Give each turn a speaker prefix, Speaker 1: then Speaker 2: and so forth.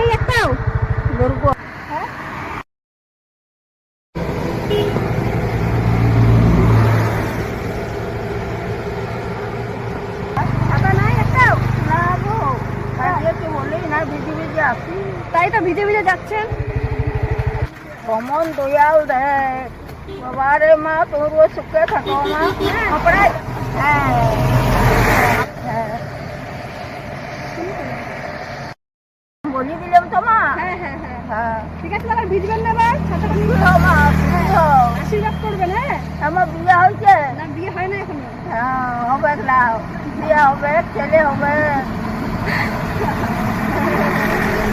Speaker 1: নেই একটাও?
Speaker 2: ধরবো।
Speaker 1: হ্যাঁ, ছাতা নাই একটাও?
Speaker 2: না গো, কাটিয়েছি বলেই না ভিজে ভিজে আসি।
Speaker 1: তাই তো ভিজে ভিজে যাচ্ছেন।
Speaker 2: কমন দয়াল দেখ বাবা রে মা, তোর সুখে থাকো মা। কপড়াই হ্যাঁ হ্যাঁ বলি দিলাম তো মা।
Speaker 1: হ্যাঁ হ্যাঁ হ্যাঁ,
Speaker 2: হ্যাঁ
Speaker 1: ঠিক আছে, তাহলে ভিজবেন না এবার, ছাতাটা নিয়ে
Speaker 2: বুঝো মা, বুঝো।
Speaker 1: আশীর্বাদ করবেন। হ্যাঁ,
Speaker 2: আমার বিয়ে হয়েছে?
Speaker 1: না বিয়ে হয় না এখনো।
Speaker 2: হ্যাঁ হবে না, বিয়ে হবে, ছেলে হবে।